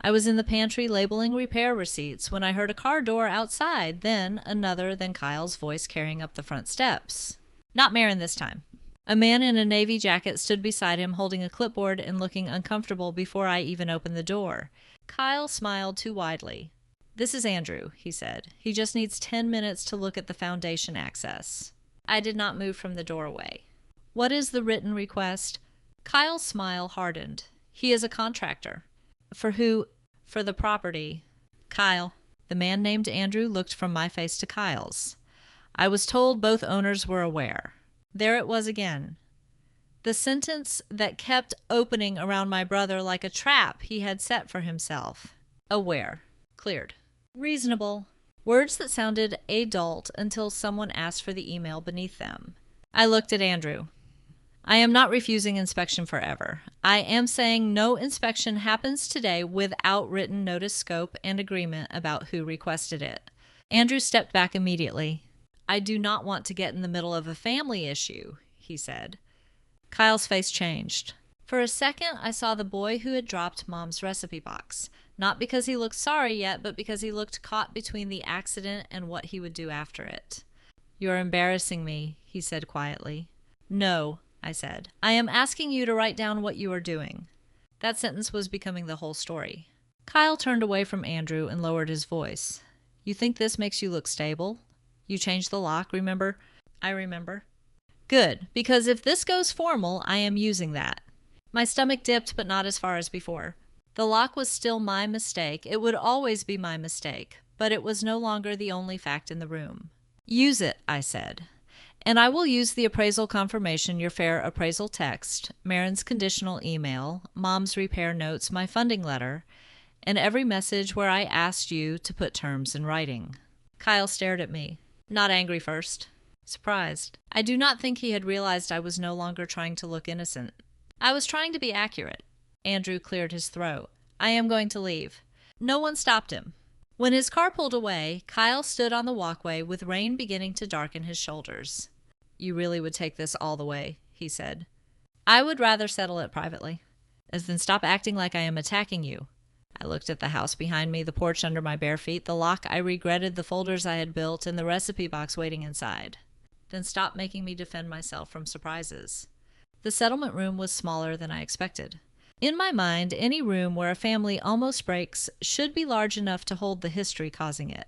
I was in the pantry labeling repair receipts when I heard a car door outside, then another, then Kyle's voice carrying up the front steps. Not Marin this time. A man in a navy jacket stood beside him holding a clipboard and looking uncomfortable before I even opened the door. Kyle smiled too widely. This is Andrew, he said. He just needs 10 minutes to look at the foundation access. I did not move from the doorway. What is the written request? Kyle's smile hardened. He is a contractor. For who? For the property. Kyle. The man named Andrew looked from my face to Kyle's. I was told both owners were aware. There it was again. The sentence that kept opening around my brother like a trap he had set for himself. Aware. Cleared. Reasonable. Words that sounded adult until someone asked for the email beneath them. I looked at Andrew. I am not refusing inspection forever. I am saying no inspection happens today without written notice, scope, and agreement about who requested it. Andrew stepped back immediately. I do not want to get in the middle of a family issue, he said. Kyle's face changed. For a second, I saw the boy who had dropped Mom's recipe box. Not because he looked sorry yet, but because he looked caught between the accident and what he would do after it. You're embarrassing me, he said quietly. No, I said. I am asking you to write down what you are doing. That sentence was becoming the whole story. Kyle turned away from Andrew and lowered his voice. You think this makes you look stable? You changed the lock, remember? I remember. Good, because if this goes formal, I am using that. My stomach dipped, but not as far as before. The lock was still my mistake. It would always be my mistake, but it was no longer the only fact in the room. Use it, I said. And I will use the appraisal confirmation, your fair appraisal text, Marin's conditional email, Mom's repair notes, my funding letter, and every message where I asked you to put terms in writing. Kyle stared at me, not angry first, surprised. I do not think he had realized I was no longer trying to look innocent. I was trying to be accurate. Andrew cleared his throat. I am going to leave. No one stopped him. When his car pulled away, Kyle stood on the walkway with rain beginning to darken his shoulders. You really would take this all the way, he said. I would rather settle it privately. Then stop acting like I am attacking you. I looked at the house behind me, the porch under my bare feet, the lock I regretted, the folders I had built, and the recipe box waiting inside. Then stop making me defend myself from surprises. The settlement room was smaller than I expected. In my mind, any room where a family almost breaks should be large enough to hold the history causing it.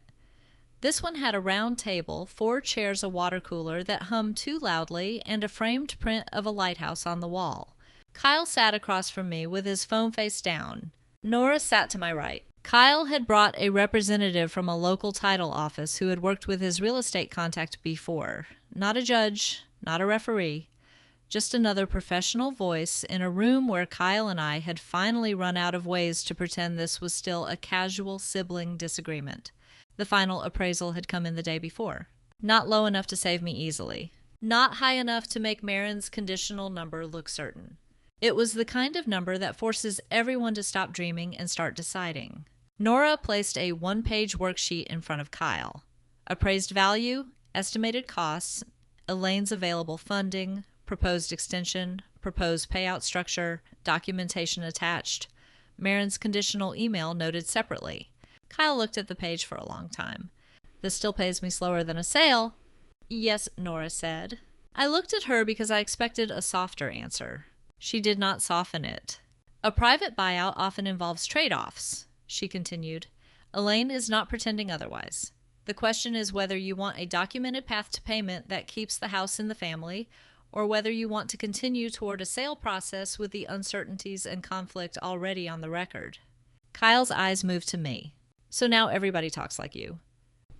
This one had a round table, 4 chairs, a water cooler that hummed too loudly, and a framed print of a lighthouse on the wall. Kyle sat across from me with his phone face down. Nora sat to my right. Kyle had brought a representative from a local title office who had worked with his real estate contact before. Not a judge, not a referee. Just another professional voice in a room where Kyle and I had finally run out of ways to pretend this was still a casual sibling disagreement. The final appraisal had come in the day before. Not low enough to save me easily. Not high enough to make Marin's conditional number look certain. It was the kind of number that forces everyone to stop dreaming and start deciding. Nora placed a one-page worksheet in front of Kyle. Appraised value, estimated costs, Elaine's available funding, proposed extension, proposed payout structure, documentation attached. Marin's conditional email noted separately. Kyle looked at the page for a long time. This still pays me slower than a sale. Yes, Nora said. I looked at her because I expected a softer answer. She did not soften it. A private buyout often involves trade-offs, she continued. Elaine is not pretending otherwise. The question is whether you want a documented path to payment that keeps the house in the family, or whether you want to continue toward a sale process with the uncertainties and conflict already on the record. Kyle's eyes moved to me. So now everybody talks like you.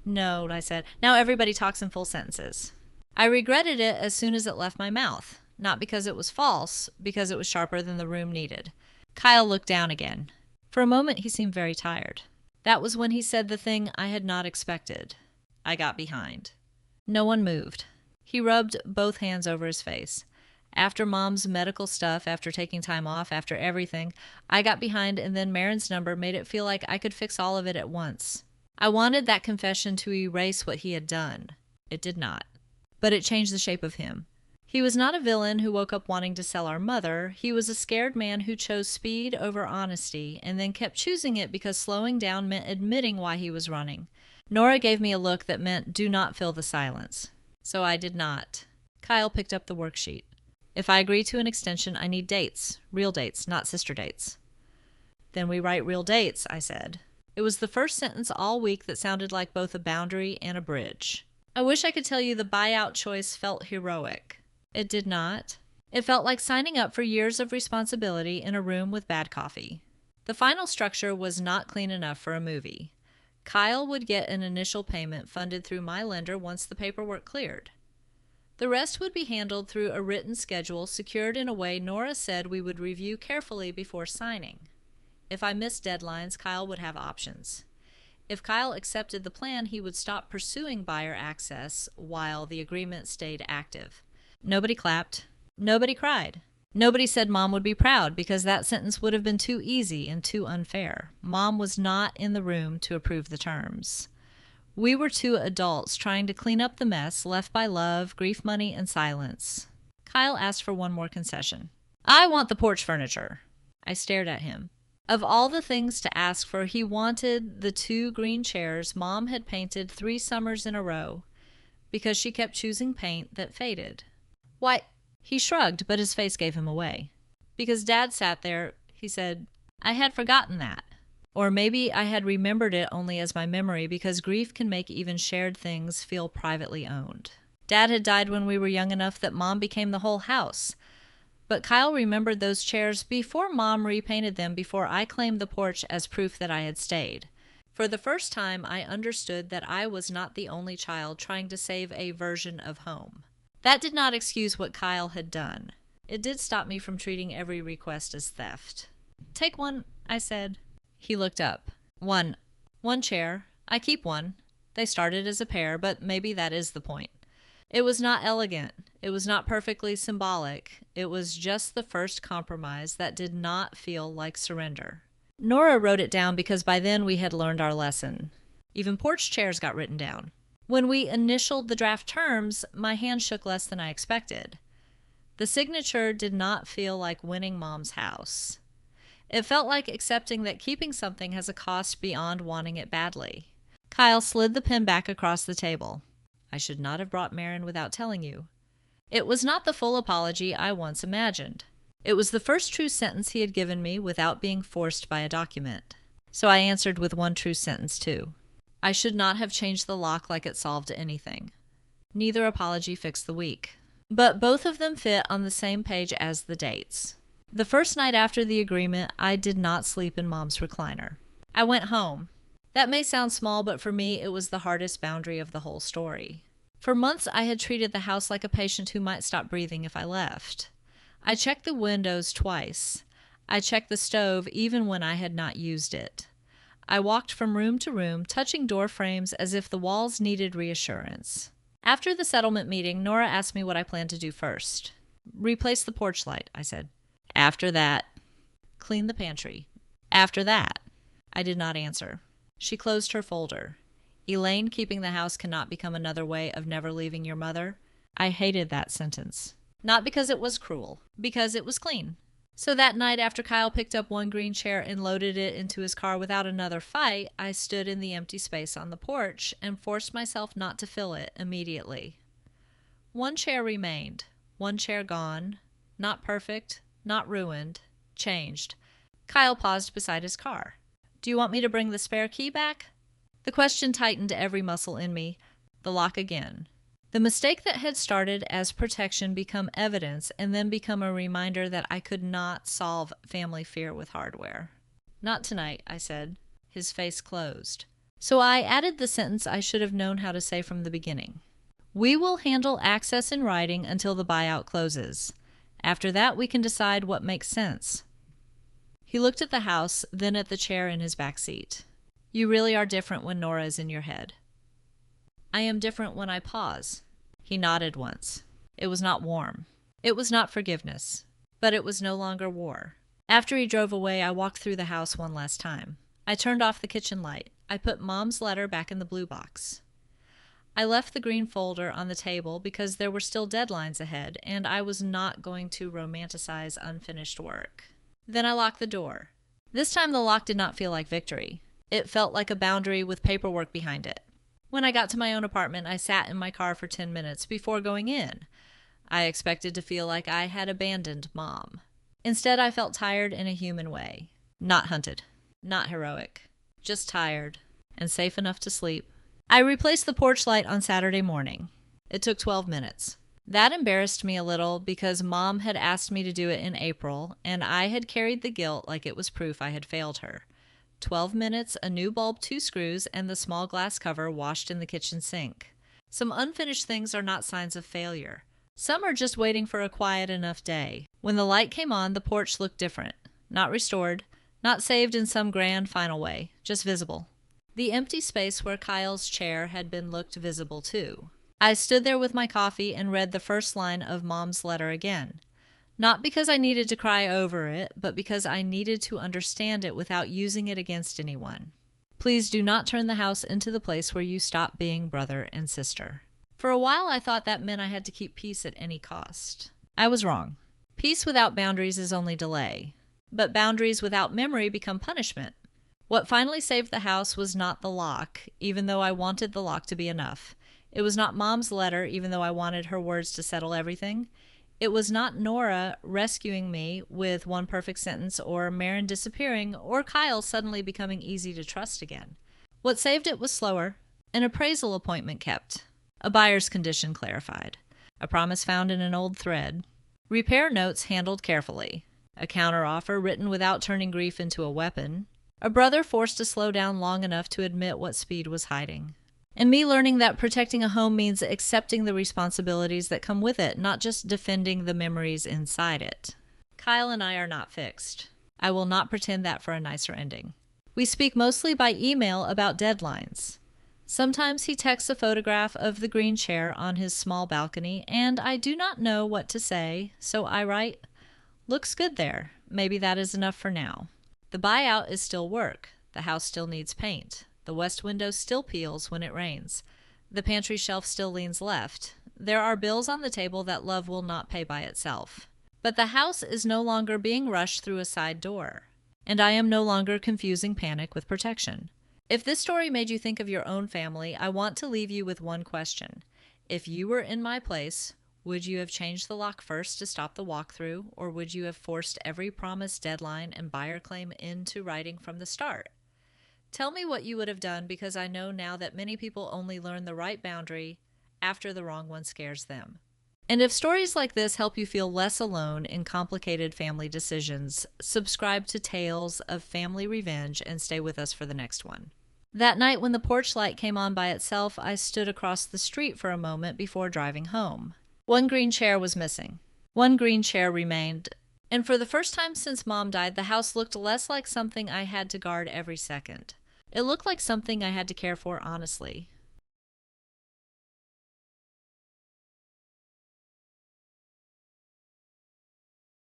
No, I said. Now everybody talks in full sentences. I regretted it as soon as it left my mouth. Not because it was false, because it was sharper than the room needed. Kyle looked down again. For a moment he seemed very tired. That was when he said the thing I had not expected. I got behind. No one moved. He rubbed both hands over his face. After Mom's medical stuff, after taking time off, after everything, I got behind, and then Marin's number made it feel like I could fix all of it at once. I wanted that confession to erase what he had done. It did not. But it changed the shape of him. He was not a villain who woke up wanting to sell our mother. He was a scared man who chose speed over honesty and then kept choosing it because slowing down meant admitting why he was running. Nora gave me a look that meant do not fill the silence. So I did not. Kyle picked up the worksheet. If I agree to an extension, I need dates. Real dates, not sister dates. Then we write real dates, I said. It was the first sentence all week that sounded like both a boundary and a bridge. I wish I could tell you the buyout choice felt heroic. It did not. It felt like signing up for years of responsibility in a room with bad coffee. The final structure was not clean enough for a movie. Kyle would get an initial payment funded through my lender once the paperwork cleared. The rest would be handled through a written schedule secured in a way Nora said we would review carefully before signing. If I missed deadlines, Kyle would have options. If Kyle accepted the plan, he would stop pursuing buyer access while the agreement stayed active. Nobody clapped. Nobody cried. Nobody said Mom would be proud because that sentence would have been too easy and too unfair. Mom was not in the room to approve the terms. We were two adults trying to clean up the mess left by love, grief money, and silence. Kyle asked for one more concession. I want the porch furniture. I stared at him. Of all the things to ask for, he wanted the 2 green chairs Mom had painted 3 summers in a row because she kept choosing paint that faded. Why, he shrugged, but his face gave him away. Because Dad sat there, he said, I had forgotten that. Or maybe I had remembered it only as my memory because grief can make even shared things feel privately owned. Dad had died when we were young enough that Mom became the whole house. But Kyle remembered those chairs before Mom repainted them before I claimed the porch as proof that I had stayed. For the first time, I understood that I was not the only child trying to save a version of home. That did not excuse what Kyle had done. It did stop me from treating every request as theft. Take one, I said. He looked up. One chair. I keep one. They started as a pair, but maybe that is the point. It was not elegant. It was not perfectly symbolic. It was just the first compromise that did not feel like surrender. Nora wrote it down because by then we had learned our lesson. Even porch chairs got written down. When we initialed the draft terms, my hand shook less than I expected. The signature did not feel like winning Mom's house. It felt like accepting that keeping something has a cost beyond wanting it badly. Kyle slid the pen back across the table. I should not have brought Marin without telling you. It was not the full apology I once imagined. It was the first true sentence he had given me without being forced by a document. So I answered with one true sentence, too. I should not have changed the lock like it solved anything. Neither apology fixed the week. But both of them fit on the same page as the dates. The first night after the agreement, I did not sleep in Mom's recliner. I went home. That may sound small, but for me it was the hardest boundary of the whole story. For months, I had treated the house like a patient who might stop breathing if I left. I checked the windows twice. I checked the stove even when I had not used it. I walked from room to room, touching door frames as if the walls needed reassurance. After the settlement meeting, Nora asked me what I planned to do first. Replace the porch light, I said. After that, clean the pantry. After that, I did not answer. She closed her folder. Elaine, keeping the house cannot become another way of never leaving your mother. I hated that sentence. Not because it was cruel, because it was clean. So that night after Kyle picked up one green chair and loaded it into his car without another fight, I stood in the empty space on the porch and forced myself not to fill it immediately. One chair remained, one chair gone, not perfect, not ruined, changed. Kyle paused beside his car. Do you want me to bring the spare key back? The question tightened every muscle in me. The lock again. The mistake that had started as protection become evidence and then become a reminder that I could not solve family fear with hardware. Not tonight, I said. His face closed. So I added the sentence I should have known how to say from the beginning. We will handle access in writing until the buyout closes. After that, we can decide what makes sense. He looked at the house, then at the chair in his back seat. You really are different when Nora is in your head. I am different when I pause. He nodded once. It was not warm. It was not forgiveness. But it was no longer war. After he drove away, I walked through the house one last time. I turned off the kitchen light. I put Mom's letter back in the blue box. I left the green folder on the table because there were still deadlines ahead, and I was not going to romanticize unfinished work. Then I locked the door. This time the lock did not feel like victory. It felt like a boundary with paperwork behind it. When I got to my own apartment, I sat in my car for 10 minutes before going in. I expected to feel like I had abandoned Mom. Instead, I felt tired in a human way. Not hunted. Not heroic. Just tired. And safe enough to sleep. I replaced the porch light on Saturday morning. It took 12 minutes. That embarrassed me a little because Mom had asked me to do it in April, and I had carried the guilt like it was proof I had failed her. 12 minutes, a new bulb, 2 screws, and the small glass cover washed in the kitchen sink. Some unfinished things are not signs of failure. Some are just waiting for a quiet enough day. When the light came on, the porch looked different. Not restored, not saved in some grand final way, just visible. The empty space where Kyle's chair had been looked visible too. I stood there with my coffee and read the first line of Mom's letter again. Not because I needed to cry over it, but because I needed to understand it without using it against anyone. Please do not turn the house into the place where you stop being brother and sister. For a while I thought that meant I had to keep peace at any cost. I was wrong. Peace without boundaries is only delay. But boundaries without memory become punishment. What finally saved the house was not the lock, even though I wanted the lock to be enough. It was not Mom's letter, even though I wanted her words to settle everything. It was not Nora rescuing me with one perfect sentence, or Marin disappearing, or Kyle suddenly becoming easy to trust again. What saved it was slower. An appraisal appointment kept. A buyer's condition clarified. A promise found in an old thread. Repair notes handled carefully. A counteroffer written without turning grief into a weapon. A brother forced to slow down long enough to admit what speed was hiding. And me learning that protecting a home means accepting the responsibilities that come with it, not just defending the memories inside it. Kyle and I are not fixed. I will not pretend that for a nicer ending. We speak mostly by email about deadlines. Sometimes he texts a photograph of the green chair on his small balcony, and I do not know what to say, so I write, "Looks good there. Maybe that is enough for now." The buyout is still work. The house still needs paint. The west window still peels when it rains. The pantry shelf still leans left. There are bills on the table that love will not pay by itself. But the house is no longer being rushed through a side door. And I am no longer confusing panic with protection. If this story made you think of your own family, I want to leave you with one question. If you were in my place, would you have changed the lock first to stop the walkthrough, or would you have forced every promised deadline and buyer claim into writing from the start? Tell me what you would have done, because I know now that many people only learn the right boundary after the wrong one scares them. And if stories like this help you feel less alone in complicated family decisions, subscribe to Tales of Family Revenge and stay with us for the next one. That night when the porch light came on by itself, I stood across the street for a moment before driving home. One green chair was missing. One green chair remained, and for the first time since Mom died, the house looked less like something I had to guard every second. It looked like something I had to care for honestly.